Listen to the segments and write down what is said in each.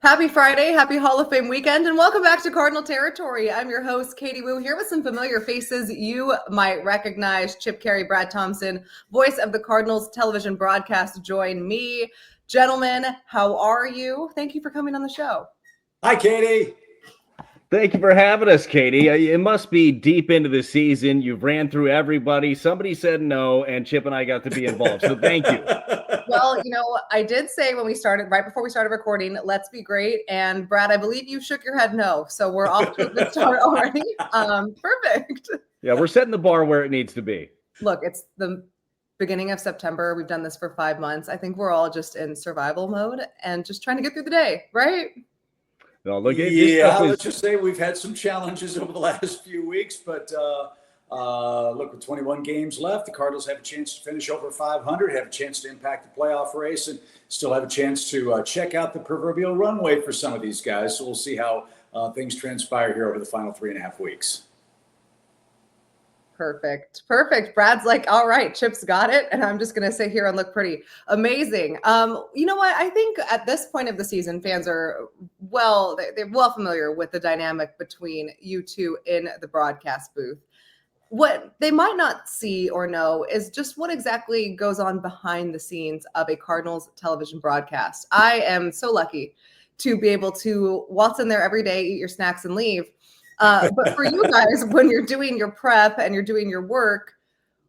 Happy Friday, happy Hall of Fame weekend, and welcome back to Cardinal Territory. I'm your host, Katie Wu, here with some familiar faces you might recognize. Chip Caray, Brad Thompson, voice of the Cardinals television broadcast, join me. Gentlemen, how are you? Thank you for coming on the show. Hi, Katie. Thank you for having us, Katie. It must be deep into the season. You've ran through everybody. Somebody said no, and Chip and I got to be involved. So thank you. Well, I did say when we started, right before we started recording, let's be great. And Brad, I believe you shook your head no. So we're off to a good start already. Perfect. Yeah, we're setting the bar where it needs to be. Look, it's the beginning of September. We've done this for 5 months. I think we're all just in survival mode and just trying to get through the day, right? No, look, let's just say we've had some challenges over the last few weeks, but look, with 21 games left, the Cardinals have a chance to finish over 500, have a chance to impact the playoff race, and still have a chance to check out the proverbial runway for some of these guys. So we'll see how things transpire here over the final 3.5 weeks. Perfect. Brad's like, all right, Chip's got it. And I'm just going to sit here and look pretty amazing. You know what? I think at this point of the season, fans are they're well familiar with the dynamic between you two in the broadcast booth. What they might not see or know is just what exactly goes on behind the scenes of a Cardinals television broadcast. I am so lucky to be able to waltz in there every day, eat your snacks, and leave. But for you guys, when you're doing your prep and you're doing your work,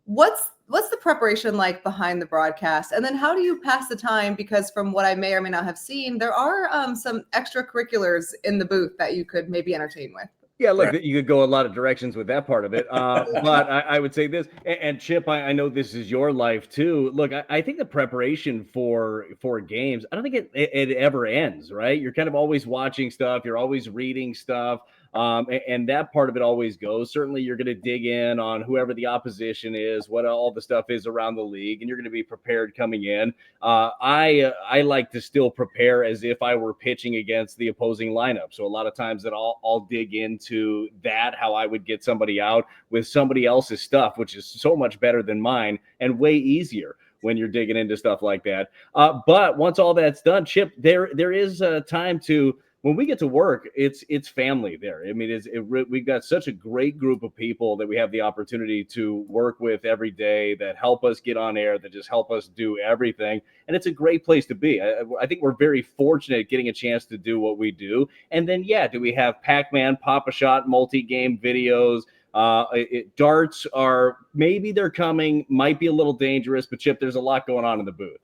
what's the preparation like behind the broadcast? And then how do you pass the time? Because from what I may or may not have seen, there are some extracurriculars in the booth that you could maybe entertain with. Yeah, look, you could go a lot of directions with that part of it. But I would say this, and Chip, I know this is your life too. Look, I think the preparation for games, I don't think it ever ends, right? You're kind of always watching stuff. You're always reading stuff. And that part of it always goes. Certainly, you're going to dig in on whoever the opposition is, what all the stuff is around the league, and you're going to be prepared coming in. I like to still prepare as if I were pitching against the opposing lineup. So a lot of times that I'll dig into that, how I would get somebody out with somebody else's stuff, which is so much better than mine and way easier when you're digging into stuff like that. But once all that's done, Chip, there is time to. When we get to work, it's family there. I mean, we've got such a great group of people that we have the opportunity to work with every day that help us get on air, that just help us do everything. And it's a great place to be. I think we're very fortunate getting a chance to do what we do. And then, do we have Pac-Man, Pop-A-Shot, multi-game videos? Darts are, maybe they're coming, might be a little dangerous, but Chip, there's a lot going on in the booth.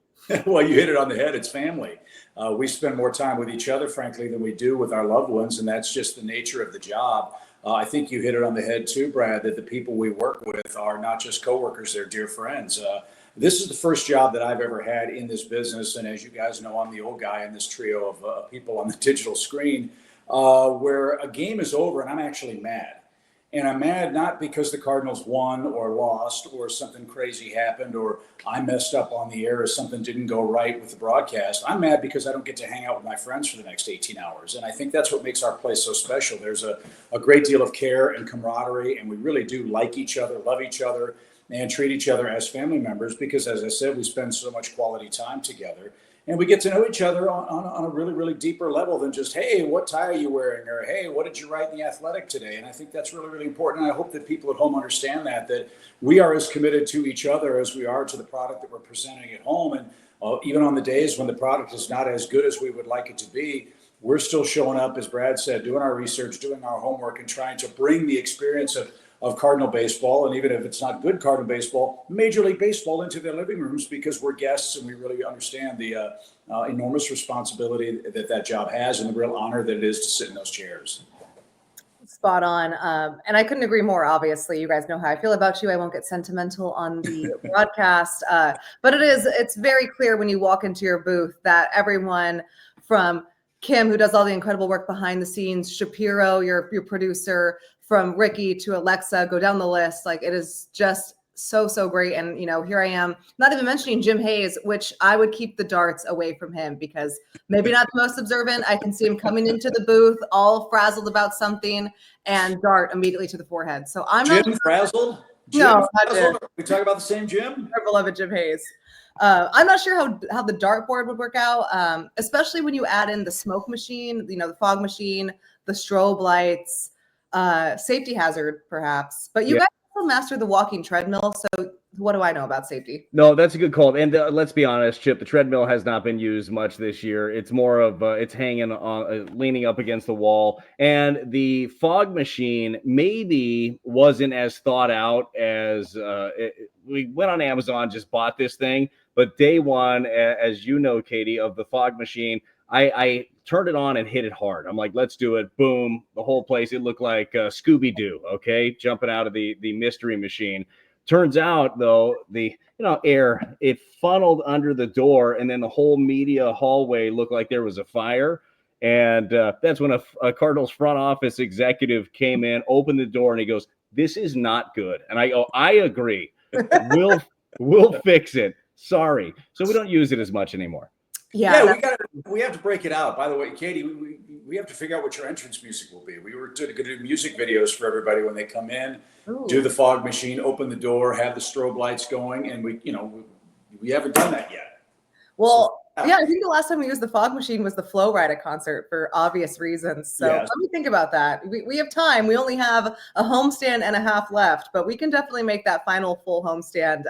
Well, you hit it on the head. It's family. We spend more time with each other, frankly, than we do with our loved ones, and that's just the nature of the job. I think you hit it on the head too, Brad, that the people we work with are not just coworkers, they're dear friends. This is the first job that I've ever had in this business, and as you guys know, I'm the old guy in this trio of people on the digital screen, where a game is over and I'm actually mad. And I'm mad not because the Cardinals won or lost or something crazy happened or I messed up on the air or something didn't go right with the broadcast. I'm mad because I don't get to hang out with my friends for the next 18 hours. And I think that's what makes our place so special. There's a great deal of care and camaraderie, and we really do like each other, love each other, and treat each other as family members because, as I said, we spend so much quality time together. And we get to know each other on a really, really deeper level than just, hey, what tie are you wearing? Or, hey, what did you write in The Athletic today? And I think that's really, really important. And I hope that people at home understand that we are as committed to each other as we are to the product that we're presenting at home. And even on the days when the product is not as good as we would like it to be, we're still showing up, as Brad said, doing our research, doing our homework, and trying to bring the experience of Cardinal baseball, and even if it's not good Cardinal baseball, Major League Baseball into their living rooms because we're guests and we really understand the enormous responsibility that job has and the real honor that it is to sit in those chairs. Spot on. And I couldn't agree more, obviously. You guys know how I feel about you. I won't get sentimental on the broadcast. But it's very clear when you walk into your booth that everyone from Kim, who does all the incredible work behind the scenes, Shapiro, your producer, from Ricky to Alexa, go down the list. Like, it is just so great. And, here I am, not even mentioning Jim Hayes, which I would keep the darts away from him because maybe not the most observant. I can see him coming into the booth all frazzled about something and dart immediately to the forehead. So I'm Jim frazzled? Jim, No, not Jim. we talk about the same Jim? Our beloved Jim Hayes. I'm not sure how the dartboard would work out, especially when you add in the smoke machine, the fog machine, the strobe lights, safety hazard perhaps. But you guys also mastered the walking treadmill, so what do I know about safety? No, that's a good call. And let's be honest, Chip, the treadmill has not been used much this year. It's more of it's hanging on, leaning up against the wall. And the fog machine maybe wasn't as thought out as we went on Amazon, just bought this thing. But day one, as you know, Katie, of the fog machine, I turned it on and hit it hard. I'm like, let's do it. Boom. The whole place, it looked like Scooby-Doo, okay, jumping out of the mystery machine. Turns out, though, the air, it funneled under the door, and then the whole media hallway looked like there was a fire. And that's when a Cardinals front office executive came in, opened the door, and he goes, "This is not good." And I go, "I agree. We'll fix it. Sorry." So we don't use it as much anymore. Yeah, we have to break it out. By the way, Katie, we have to figure out what your entrance music will be. We were going to do music videos for everybody when they come in, do the fog machine, open the door, have the strobe lights going, and we haven't done that yet. Well, yeah, I think the last time we used the fog machine was the Flow Rida concert for obvious reasons. So let me think about that. We have time. We only have a homestand and a half left, but we can definitely make that final full homestand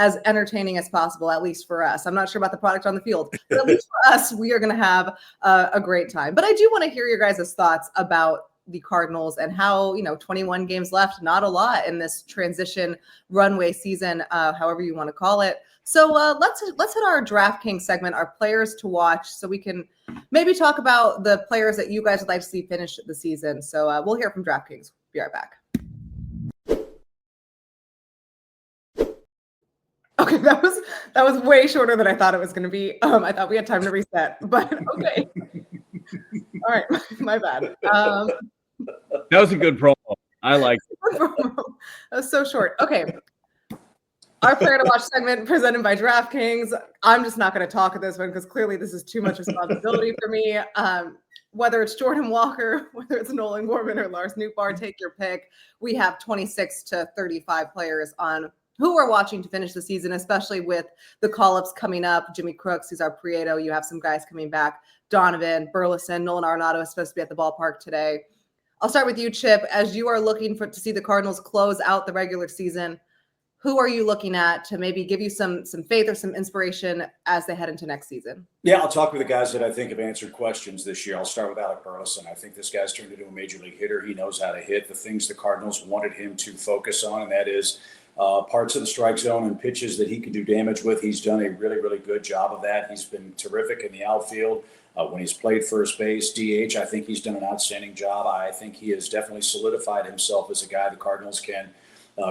as entertaining as possible, at least for us. I'm not sure about the product on the field, but at least for us, we are going to have a great time. But I do want to hear your guys' thoughts about the Cardinals and how, 21 games left, not a lot in this transition runway season, however you want to call it. So let's hit our DraftKings segment, our players to watch, so we can maybe talk about the players that you guys would like to see finish the season. So we'll hear from DraftKings. Be right back. Okay, that was way shorter than I thought it was going to be. I thought we had time to reset, but okay. All right, my bad. That was a good promo. I like it. That was so short. Okay. Our player to watch segment presented by DraftKings. I'm just not going to talk at this one because clearly this is too much responsibility for me. Whether it's Jordan Walker, whether it's Nolan Gorman or Lars Nootbaar, take your pick. We have 26 to 35 players on who we're watching to finish the season, especially with the call-ups coming up. Jimmy Crooks, Cesar Prieto. You have some guys coming back. Donovan, Burleson, Nolan Arenado is supposed to be at the ballpark today. I'll start with you, Chip. As you are looking to see the Cardinals close out the regular season, who are you looking at to maybe give you some faith or some inspiration as they head into next season? Yeah, I'll talk with the guys that I think have answered questions this year. I'll start with Alec Burleson. I think this guy's turned into a major league hitter. He knows how to hit the things the Cardinals wanted him to focus on, and that is parts of the strike zone and pitches that he can do damage with. He's done a really, really good job of that. He's been terrific in the outfield. When he's played first base, DH, I think he's done an outstanding job. I think he has definitely solidified himself as a guy the Cardinals can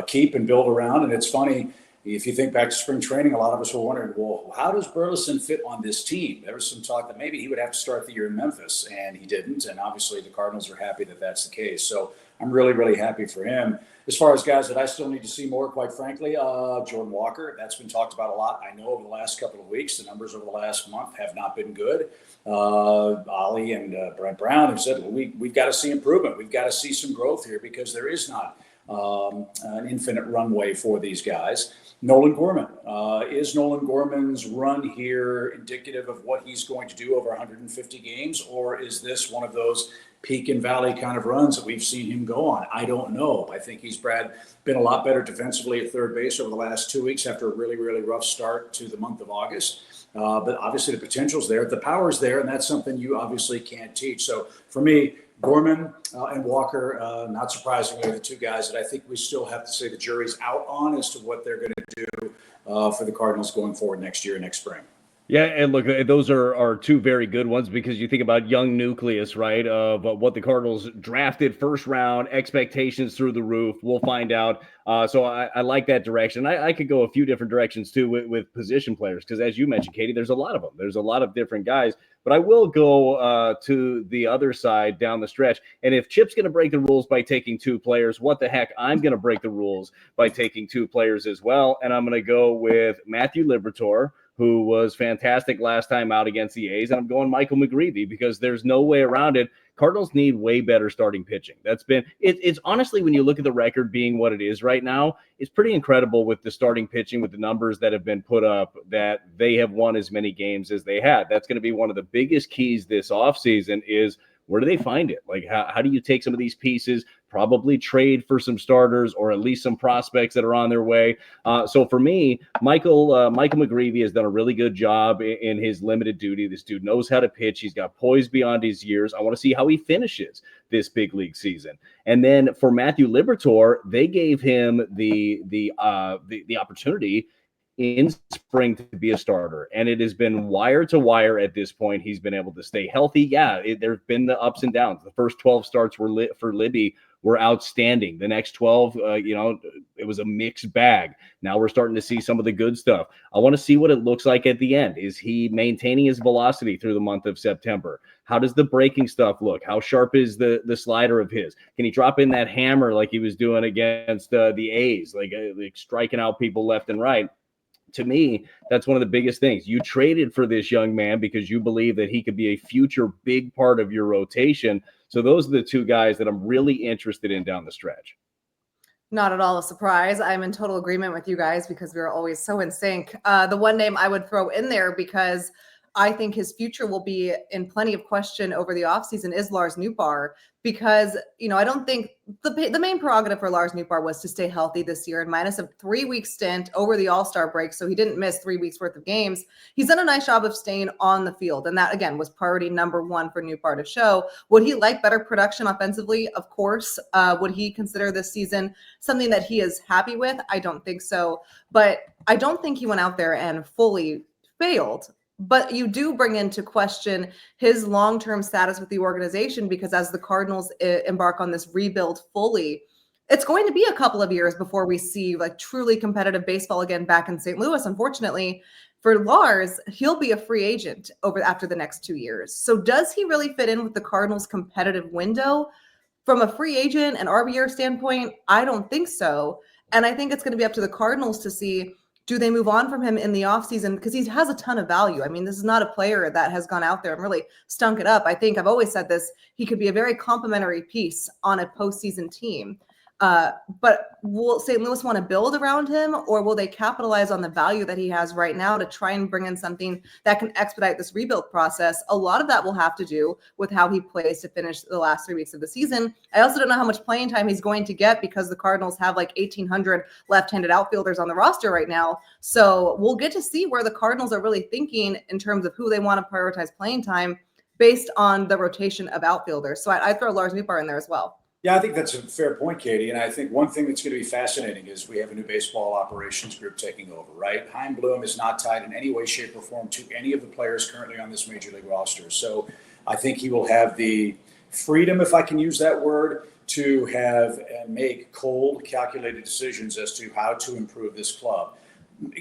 keep and build around. And it's funny, if you think back to spring training, a lot of us were wondering, well, how does Burleson fit on this team? There was some talk that maybe he would have to start the year in Memphis, and he didn't. And obviously the Cardinals are happy that that's the case. So I'm really, really happy for him. As far as guys that I still need to see more, quite frankly, Jordan Walker, that's been talked about a lot. I know over the last couple of weeks, the numbers over the last month have not been good. Ollie and Brent Brown have said, well, we've got to see improvement. We've got to see some growth here because there is not an infinite runway for these guys. Nolan Gorman. Is Nolan Gorman's run here indicative of what he's going to do over 150 games, or is this one of those peak and valley kind of runs that we've seen him go on? I don't know. I think he's been a lot better defensively at third base over the last 2 weeks after a really, really rough start to the month of August. But obviously the potential's there, the power's there, and that's something you obviously can't teach. So for me, Gorman and Walker, not surprisingly, are the two guys that I think we still have to say the jury's out on as to what they're going to do for the Cardinals going forward next year, next spring. Yeah, and look, those are two very good ones because you think about young nucleus, right, of what the Cardinals drafted first round, expectations through the roof. We'll find out. So I like that direction. I could go a few different directions, too, with position players because, as you mentioned, Katie, there's a lot of them. There's a lot of different guys. But I will go to the other side down the stretch. And if Chip's going to break the rules by taking two players, what the heck? I'm going to break the rules by taking two players as well. And I'm going to go with Matthew Liberatore, who was fantastic last time out against the A's, and I'm going Michael McGreevy because there's no way around it. Cardinals need way better starting pitching. That's been it's honestly, when you look at the record being what it is right now, it's pretty incredible with the starting pitching, with the numbers that have been put up, that they have won as many games as they had. That's going to be one of the biggest keys this offseason is, where do they find it? Like, how do you take some of these pieces, probably trade for some starters or at least some prospects that are on their way? So for me, Michael McGreevy has done a really good job in his limited duty. This dude knows how to pitch. He's got poise beyond his years. I want to see how he finishes this big league season. And then for Matthew Liberatore, they gave him the opportunity in spring to be a starter, and it has been wire to wire at this point. He's been able to stay healthy. Yeah, there's been the ups and downs. The first 12 starts were lit for Libby were outstanding. The next 12, it was a mixed bag. Now we're starting to see some of the good stuff. I want to see what it looks like at the end. Is he maintaining his velocity through the month of September? How does the breaking stuff look? How sharp is the slider of his? Can he drop in that hammer like he was doing against the A's, like striking out people left and right? To me, that's one of the biggest things. You traded for this young man because you believe that he could be a future big part of your rotation. So those are the two guys that I'm really interested in down the stretch. Not at all a surprise. I'm in total agreement with you guys because we're always so in sync. The one name I would throw in there, because I think his future will be in plenty of question over the offseason, is Lars Nootbaar, because, I don't think the main prerogative for Lars Nootbaar was to stay healthy this year, and minus a 3-week stint over the All-Star break. So he didn't miss 3 weeks worth of games. He's done a nice job of staying on the field. And that, again, was priority number one for Nootbaar to show. Would he like better production offensively? Of course. Would he consider this season something that he is happy with? I don't think so. But I don't think he went out there and fully failed. But you do bring into question his long-term status with the organization, because as the Cardinals embark on this rebuild fully, it's going to be a couple of years before we see like truly competitive baseball again back in St. Louis. Unfortunately for Lars, he'll be a free agent after the next 2 years. So does he really fit in with the Cardinals' competitive window? From a free agent and RBR standpoint, I don't think so. And I think it's going to be up to the Cardinals to see, do they move on from him in the offseason? Because he has a ton of value. I mean, this is not a player that has gone out there and really stunk it up. I think I've always said this. He could be a very complimentary piece on a postseason team. But will St. Louis want to build around him, or will they capitalize on the value that he has right now to try and bring in something that can expedite this rebuild process? A lot of that will have to do with how he plays to finish the last 3 weeks of the season. I also don't know how much playing time he's going to get, because the Cardinals have like 1,800 left-handed outfielders on the roster right now. So we'll get to see where the Cardinals are really thinking in terms of who they want to prioritize playing time based on the rotation of outfielders. So I throw Lars Nootbaar in there as well. Yeah, I think that's a fair point, Katie. And I think one thing that's going to be fascinating is we have a new baseball operations group taking over, right? Chaim Bloom is not tied in any way, shape, or form to any of the players currently on this major league roster. So I think he will have the freedom, if I can use that word, to have and make cold, calculated decisions as to how to improve this club.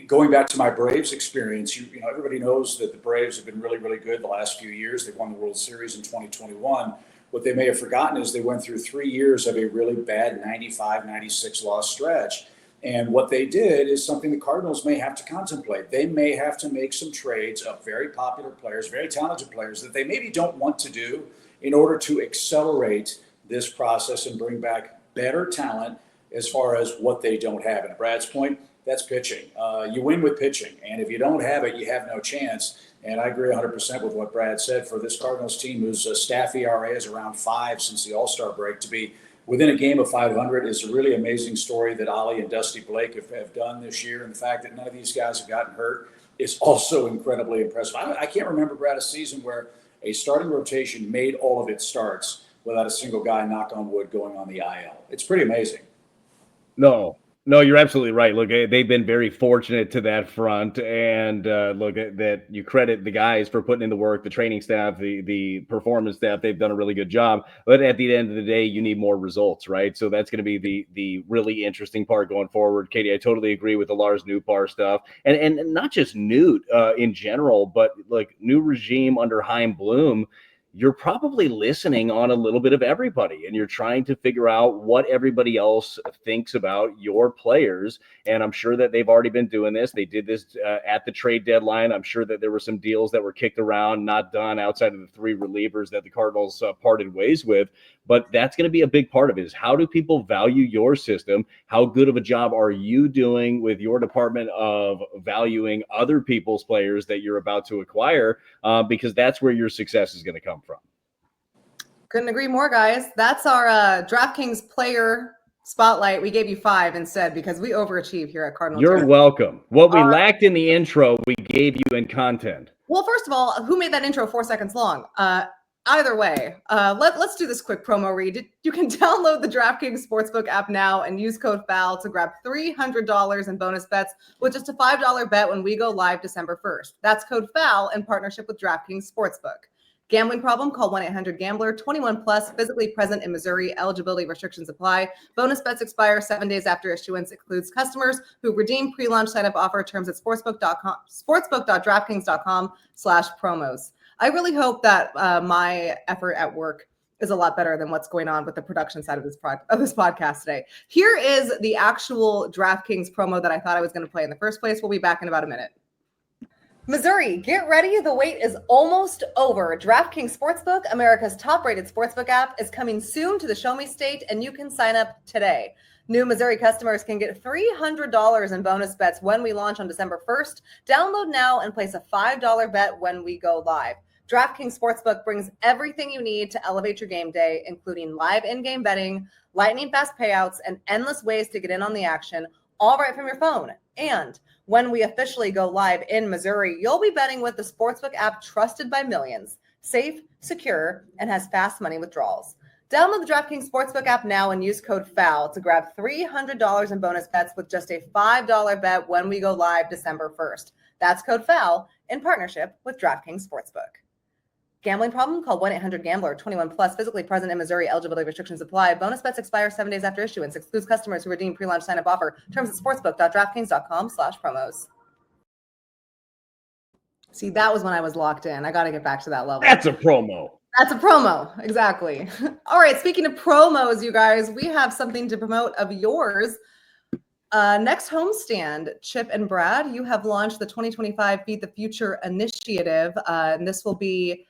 Going back to my Braves experience, you know, everybody knows that the Braves have been really, really good the last few years. They won the World Series in 2021. What they may have forgotten is they went through 3 years of a really bad 95, 96 loss stretch. And what they did is something the Cardinals may have to contemplate. They may have to make some trades of very popular players, very talented players that they maybe don't want to do in order to accelerate this process and bring back better talent as far as what they don't have. And to Brad's point, that's pitching. You win with pitching. And if you don't have it, you have no chance. And I agree 100% with what Brad said. For this Cardinals team, whose staff ERA is around 5 since the All-Star break, to be within a game of 500 is a really amazing story that Ollie and Dusty Blake have done this year. And the fact that none of these guys have gotten hurt is also incredibly impressive. I can't remember, Brad, a season where a starting rotation made all of its starts without a single guy, knock on wood, going on the IL. It's pretty amazing. No, you're absolutely right. Look, they've been very fortunate to that front, and look, that you credit the guys for putting in the work, the training staff, the performance staff. They've done a really good job. But at the end of the day, you need more results, right? So that's going to be the really interesting part going forward. Katie, I totally agree with the Lars Nootbaar stuff, and not just Newt in general, but like new regime under Chaim Bloom. you're probably listening on a little bit of everybody, and you're trying to figure out what everybody else thinks about your players. And I'm sure that they've already been doing this. They did this at the trade deadline. I'm sure that there were some deals that were kicked around, not done, outside of the 3 relievers that the Cardinals parted ways with. But that's going to be a big part of it, is how do people value your system? How good of a job are you doing with your department of valuing other people's players that you're about to acquire? Because that's where your success is going to come from. Couldn't agree more, guys. That's our DraftKings player spotlight. We gave you 5 instead because we overachieve here at Cardinal You're Territory. welcome. What we lacked in the intro, we gave you in content. Well, first of all, who made that intro 4 seconds long? Either way, let's do this quick promo read. You can download the DraftKings Sportsbook app now and use code FOUL to grab $300 in bonus bets with just a $5 bet when we go live December 1st. That's code FOUL in partnership with DraftKings Sportsbook. Gambling problem? Call 1-800-GAMBLER. 21 plus, physically present in Missouri. Eligibility restrictions apply. Bonus bets expire 7 days after issuance. Includes customers who redeem pre-launch sign-up offer. Terms at sportsbook.draftkings.com/promos. I really hope that my effort at work is a lot better than what's going on with the production side of this podcast today. Here is the actual DraftKings promo that I thought I was going to play in the first place. We'll be back in about a minute. Missouri, get ready. The wait is almost over. DraftKings Sportsbook, America's top-rated sportsbook app, is coming soon to the Show Me State, and you can sign up today. New Missouri customers can get $300 in bonus bets when we launch on December 1st. Download now and place a $5 bet when we go live. DraftKings Sportsbook brings everything you need to elevate your game day, including live in-game betting, lightning-fast payouts, and endless ways to get in on the action, all right from your phone. And when we officially go live in Missouri, you'll be betting with the Sportsbook app trusted by millions, safe, secure, and has fast money withdrawals. Download the DraftKings Sportsbook app now and use code FOUL to grab $300 in bonus bets with just a $5 bet when we go live December 1st. That's code FOUL in partnership with DraftKings Sportsbook. Gambling problem? Call 1-800-GAMBLER. 21 plus, physically present in Missouri. Eligibility restrictions apply. Bonus bets expire 7 days after issuance. Excludes customers who redeem pre-launch sign-up offer. Terms at sportsbook.draftkings.com/promos. See, that was when I was locked in. I got to get back to that level. That's a promo. That's a promo. Exactly. All right. Speaking of promos, you guys, we have something to promote of yours. Next homestand, Chip and Brad, you have launched the 2025 Feed the Future initiative. And this will be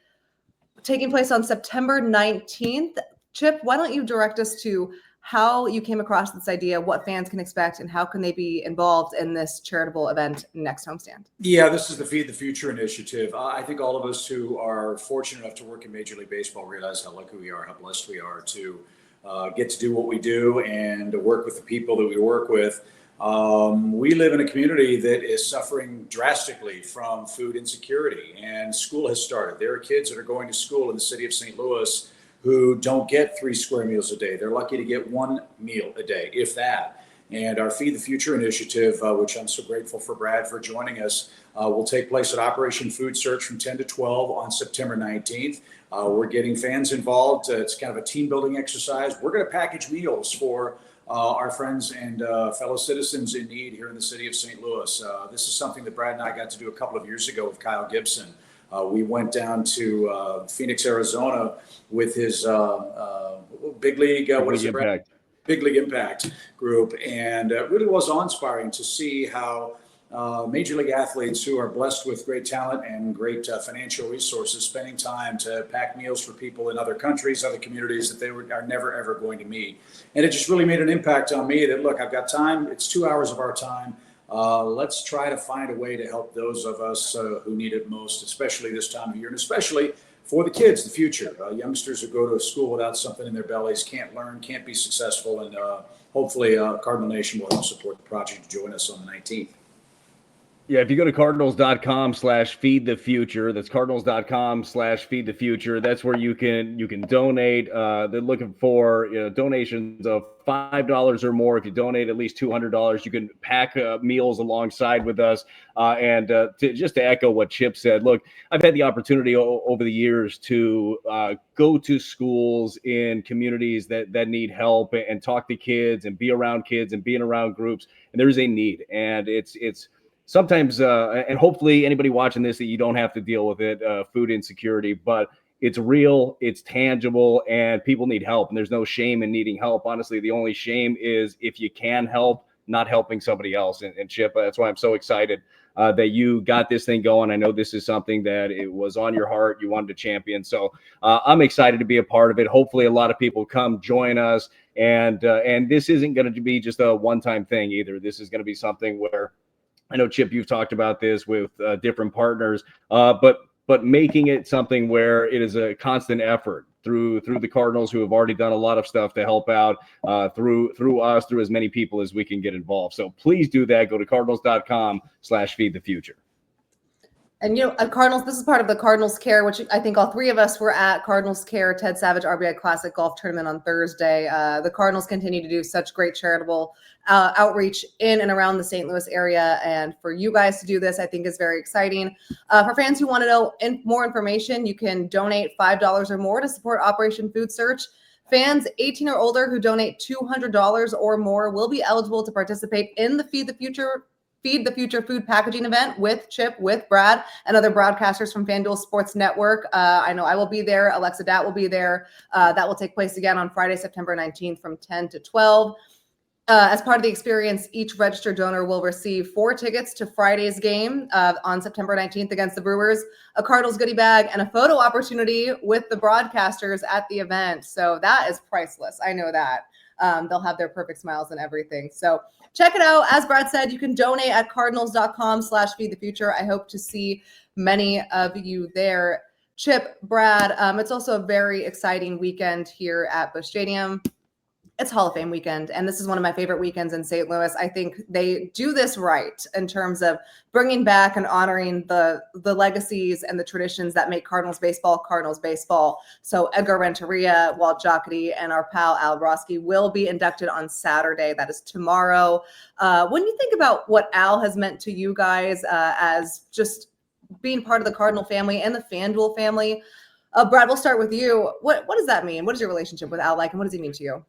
taking place on September 19th. Chip, why don't you direct us to how you came across this idea, what fans can expect, and how can they be involved in this charitable event next homestand? Yeah, this is the Feed the Future initiative. I think all of us who are fortunate enough to work in Major League Baseball realize how lucky we are, how blessed we are to get to do what we do and to work with the people that we work with. We live in a community that is suffering drastically from food insecurity, and school has started. There are kids that are going to school in the city of St. Louis who don't get 3 square meals a day. They're lucky to get 1 meal a day, if that. And our Feed the Future initiative, which I'm so grateful for Brad for joining us, will take place at Operation Food Search from 10 to 12 on September 19th. We're getting fans involved. It's kind of a team building exercise. We're going to package meals for our friends and fellow citizens in need here in the city of St. Louis. This is something that Brad and I got to do a couple of years ago with Kyle Gibson. We went down to Phoenix, Arizona with his big league, Big League Impact group. And it really was awe-inspiring to see how major league athletes who are blessed with great talent and great financial resources spending time to pack meals for people in other countries, other communities that they are never, ever going to meet. And it just really made an impact on me that, look, I've got time. It's 2 hours of our time. Let's try to find a way to help those of us who need it most, especially this time of year, and especially for the kids, the future. Youngsters who go to school without something in their bellies can't learn, can't be successful, and hopefully Cardinal Nation will help support the project to join us on the 19th. Yeah, if you go to cardinals.com/feedthefuture, that's cardinals.com/feedthefuture. That's where you can donate. They're looking for donations of $5 or more. If you donate at least $200, you can pack meals alongside with us. And to echo what Chip said, look, I've had the opportunity over the years to go to schools in communities that need help and talk to kids and be around kids and being around groups. And there's a need, and it's sometimes, and hopefully anybody watching this, that you don't have to deal with it, food insecurity, but it's real, it's tangible, and people need help. And there's no shame in needing help. Honestly, the only shame is if you can help, not helping somebody else. And Chip, that's why I'm so excited that you got this thing going. I know this is something that it was on your heart. You wanted to champion. So I'm excited to be a part of it. Hopefully a lot of people come join us. And this isn't going to be just a one-time thing either. This is going to be something where, I know, Chip, you've talked about this with different partners, but making it something where it is a constant effort through the Cardinals, who have already done a lot of stuff to help out, through us, through as many people as we can get involved. So please do that. Go to cardinals.com/feedthefuture. And, at Cardinals, this is part of the Cardinals Care, which I think all three of us were at Cardinals Care, Ted Savage RBI Classic Golf Tournament on Thursday. The Cardinals continue to do such great charitable outreach in and around the St. Louis area. And for you guys to do this, I think is very exciting. For fans who want to know more information, you can donate $5 or more to support Operation Food Search. Fans 18 or older who donate $200 or more will be eligible to participate in the Feed the Future food packaging event with Chip, with Brad, and other broadcasters from FanDuel Sports Network. I know I will be there. Alexa Dat will be there. That will take place again on Friday, September 19th from 10 to 12. As part of the experience, each registered donor will receive 4 tickets to Friday's game on September 19th against the Brewers, a Cardinals goodie bag, and a photo opportunity with the broadcasters at the event. So that is priceless. I know that. They'll have their perfect smiles and everything. So check it out. As Brad said, you can donate at cardinals.com/feedthefuture. I hope to see many of you there. Chip, Brad, it's also a very exciting weekend here at Busch Stadium. It's Hall of Fame weekend, and this is one of my favorite weekends in St. Louis. I think they do this right in terms of bringing back and honoring the legacies and the traditions that make Cardinals baseball. So Edgar Renteria, Walt Jocketty, and our pal Al Broski will be inducted on Saturday. That is tomorrow. When you think about what Al has meant to you guys as just being part of the Cardinal family and the FanDuel family, Brad, we'll start with you. What does that mean? What is your relationship with Al like, and what does he mean to you?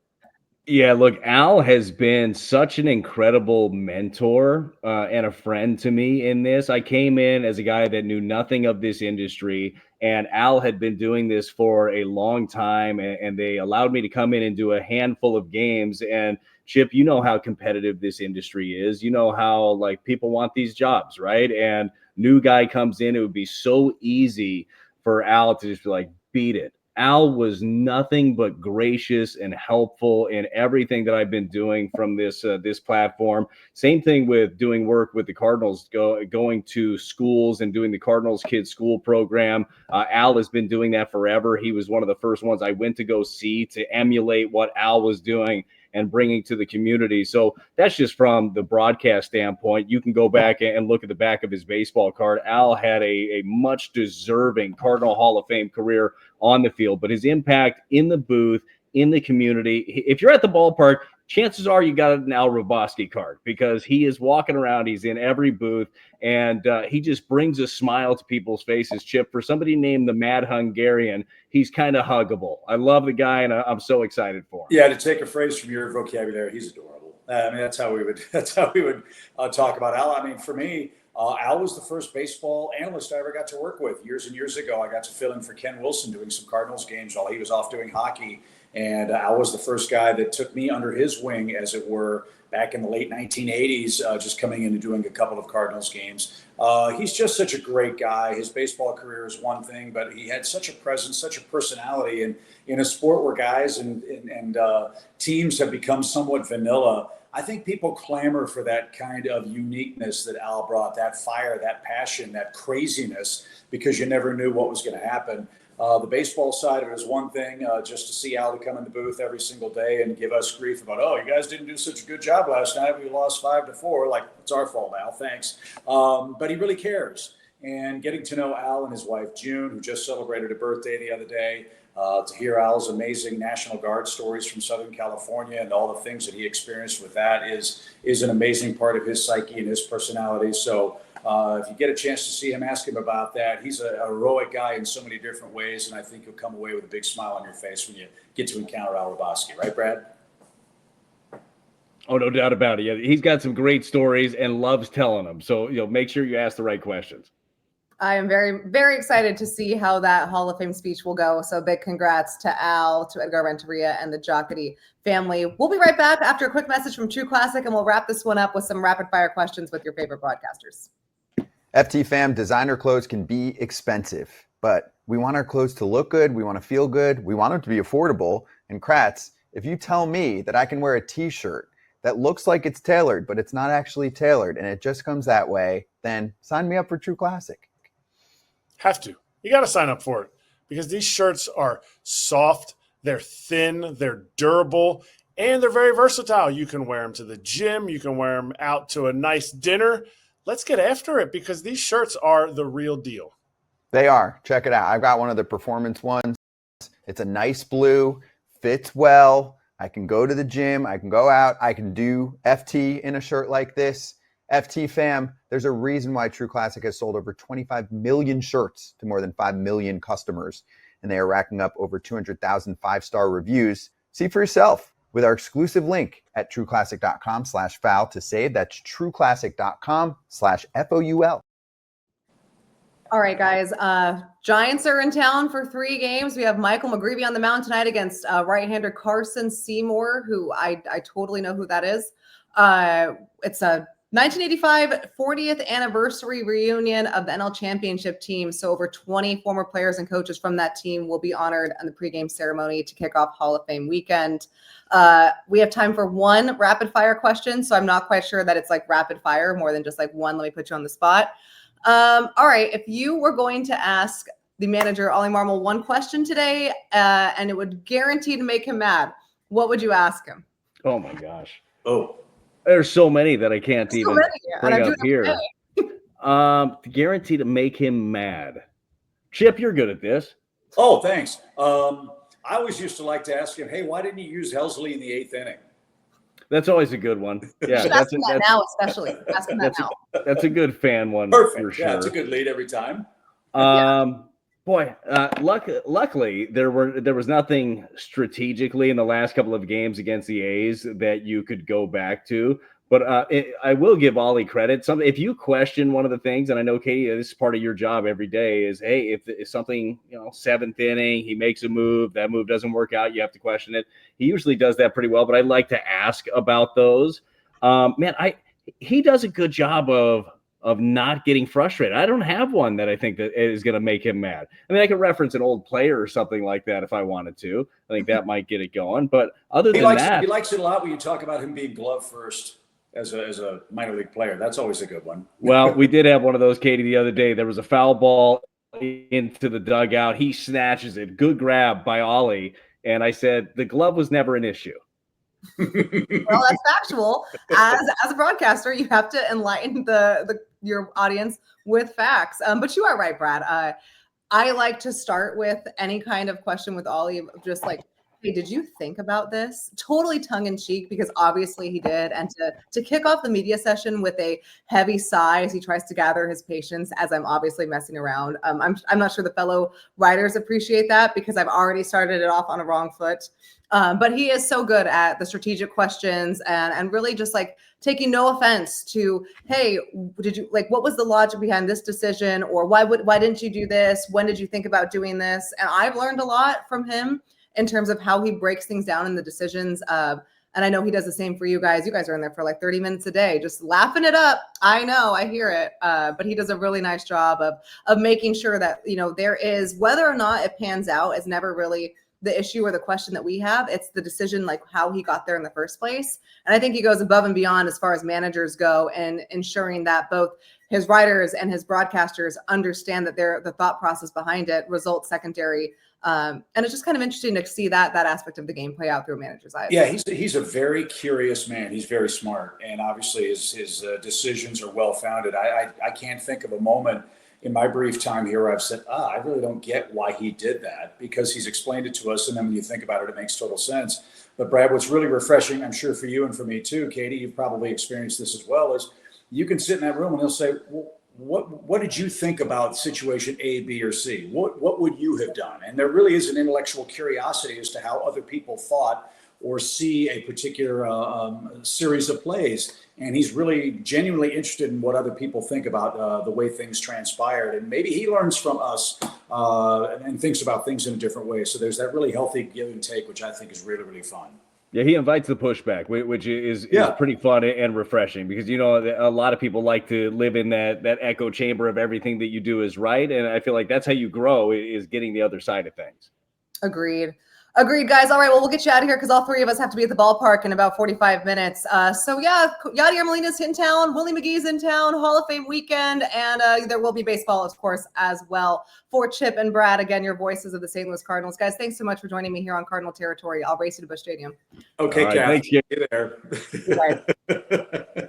Yeah, look, Al has been such an incredible mentor and a friend to me in this. I came in as a guy that knew nothing of this industry, and Al had been doing this for a long time, and they allowed me to come in and do a handful of games. And Chip, you know how competitive this industry is. You know how, like, people want these jobs, right? And new guy comes in, it would be so easy for Al to just be like, beat it. Al was nothing but gracious and helpful in everything that I've been doing from this platform. Same thing with doing work with the Cardinals, going to schools and doing the Cardinals Kids School program. Al has been doing that forever. He was one of the first ones I went to go see to emulate what Al was doing and bringing to the community. So that's just from the broadcast standpoint. You can go back and look at the back of his baseball card. Al had a much deserving Cardinal Hall of Fame career on the field, but his impact in the booth, in the community, if you're at the ballpark, chances are you got an Al Roboski card, because he is walking around, he's in every booth, and he just brings a smile to people's faces. Chip, for somebody named the Mad Hungarian, he's kind of huggable. I love the guy, and I'm so excited for him. Yeah, to take a phrase from your vocabulary, he's adorable. I mean, that's how we would talk about Al. I mean, for me, Al was the first baseball analyst I ever got to work with. Years and years ago, I got to fill in for Ken Wilson doing some Cardinals games while he was off doing hockey. And Al was the first guy that took me under his wing, as it were, back in the late 1980s, just coming in and doing a couple of Cardinals games. He's just such a great guy. His baseball career is one thing, but he had such a presence, such a personality. And in a sport where guys and teams have become somewhat vanilla, I think people clamor for that kind of uniqueness that Al brought, that fire, that passion, that craziness, because you never knew what was going to happen. The baseball side of it is one thing, just to see Al to come in the booth every single day and give us grief about, oh, you guys didn't do such a good job last night. We lost 5-4. Like, it's our fault, Al. Thanks. But he really cares. And getting to know Al and his wife, June, who just celebrated a birthday the other day, to hear Al's amazing National Guard stories from Southern California and all the things that he experienced with that is an amazing part of his psyche and his personality. So if you get a chance to see him, ask him about that. He's a heroic guy in so many different ways, and I think you'll come away with a big smile on your face when you get to encounter Al Roboski. Right, Brad? Oh, no doubt about it. Yeah, he's got some great stories and loves telling them. So, make sure you ask the right questions. I am very, very excited to see how that Hall of Fame speech will go. So big congrats to Al, to Edgar Renteria, and the Jockety family. We'll be right back after a quick message from True Classic, and we'll wrap this one up with some rapid fire questions with your favorite broadcasters. FT fam, designer clothes can be expensive, but we want our clothes to look good. We want to feel good. We want them to be affordable. And Kratz, if you tell me that I can wear a t-shirt that looks like it's tailored, but it's not actually tailored, and it just comes that way, then sign me up for True Classic. Have to. You got to sign up for it because these shirts are soft, they're thin, they're durable, and they're very versatile. You can wear them to the gym. You can wear them out to a nice dinner. Let's get after it because these shirts are the real deal. They are. Check it out. I've got one of the performance ones. It's a nice blue, fits well. I can go to the gym. I can go out. I can do FT in a shirt like this. FT fam, there's a reason why True Classic has sold over 25 million shirts to more than 5 million customers, and they are racking up over 200,000 5-star reviews. See for yourself with our exclusive link at trueclassic.com/foul to save. That's trueclassic.com/FOUL. All right, guys. Giants are in town for 3 games. We have Michael McGreevy on the mound tonight against right-hander Carson Seymour, who I totally know who that is. It's a 1985 40th anniversary reunion of the NL Championship team. So over 20 former players and coaches from that team will be honored in the pregame ceremony to kick off Hall of Fame weekend. We have time for one rapid fire question. So I'm not quite sure that it's like rapid fire more than just like one. Let me put you on the spot. All right. If you were going to ask the manager, Ollie Marmol, one question today, and it would guarantee to make him mad, what would you ask him? Oh my gosh. Oh, There's so many that I can't even bring up here. Guaranteed to make him mad. Chip, you're good at this. Oh, thanks. I always used to like to ask him, hey, why didn't you use Helsley in the 8th inning? That's always a good one. Yeah, ask him that now, especially. Ask him that now. That's a good fan one. Perfect. For sure. Yeah, it's a good lead every time. Luckily there was nothing strategically in the last couple of games against the A's that you could go back to. But I will give Ollie credit. If you question one of the things, and I know, Katie, this is part of your job every day, is, hey, if something, 7th inning, he makes a move, that move doesn't work out, you have to question it. He usually does that pretty well, but I like to ask about those. He does a good job of not getting frustrated. I don't have one that I think that is going to make him mad. I mean, I could reference an old player or something like that if I wanted to. I think that might get it going. But other than that, he likes it a lot when you talk about him being glove first as a minor league player. That's always a good one. Well, we did have one of those, Katie, the other day. There was a foul ball into the dugout. He snatches it. Good grab by Ollie. And I said, the glove was never an issue. Well, that's factual. As a broadcaster, you have to enlighten your audience with facts. But you are right, Brad. I like to start with any kind of question with Ollie, just like, hey, did you think about this? Totally tongue in cheek, because obviously he did. And to kick off the media session with a heavy sigh as he tries to gather his patience, as I'm obviously messing around. I'm not sure the fellow writers appreciate that, because I've already started it off on a wrong foot. But he is so good at the strategic questions and really just like taking no offense to, hey, what was the logic behind this decision? Or why didn't you do this? When did you think about doing this? And I've learned a lot from him in terms of how he breaks things down in the decisions. And I know he does the same for you guys. You guys are in there for like 30 minutes a day, just laughing it up. I know, I hear it. But he does a really nice job of making sure that, there is, whether or not it pans out is never really the issue or the question that we have. It's the decision, like how he got there in the first place. And I think he goes above and beyond as far as managers go, and ensuring that both his writers and his broadcasters understand that the thought process behind it, results secondary. And it's just kind of interesting to see that aspect of the game play out through a manager's eyes. Yeah, he's a very curious man. He's very smart, and obviously his decisions are well founded. I can't think of a moment in my brief time here where I've said, I really don't get why he did that, because he's explained it to us, and then when you think about it, it makes total sense. But Brad, what's really refreshing, I'm sure for you and for me too, Katie, you've probably experienced this as well, is you can sit in that room and he'll say, well, what did you think about situation A, B, or C? What would you have done? And there really is an intellectual curiosity as to how other people thought or see a particular series of plays. And he's really genuinely interested in what other people think about the way things transpired. And maybe he learns from us and thinks about things in a different way. So there's that really healthy give and take, which I think is really, really fun. Yeah, he invites the pushback, which is pretty fun and refreshing, because, you know, a lot of people like to live in that echo chamber of everything that you do is right. And I feel like that's how you grow, is getting the other side of things. Agreed, guys. All right, well, we'll get you out of here because all three of us have to be at the ballpark in about 45 minutes. So yeah, Yadier Molina's in town, Willie McGee's in town, Hall of Fame weekend, and there will be baseball, of course, as well. For Chip and Brad, again, your voices of the St. Louis Cardinals. Guys, thanks so much for joining me here on Cardinal Territory. I'll race you to Busch Stadium. Okay, All right, Kat. thanks, See you there. Bye.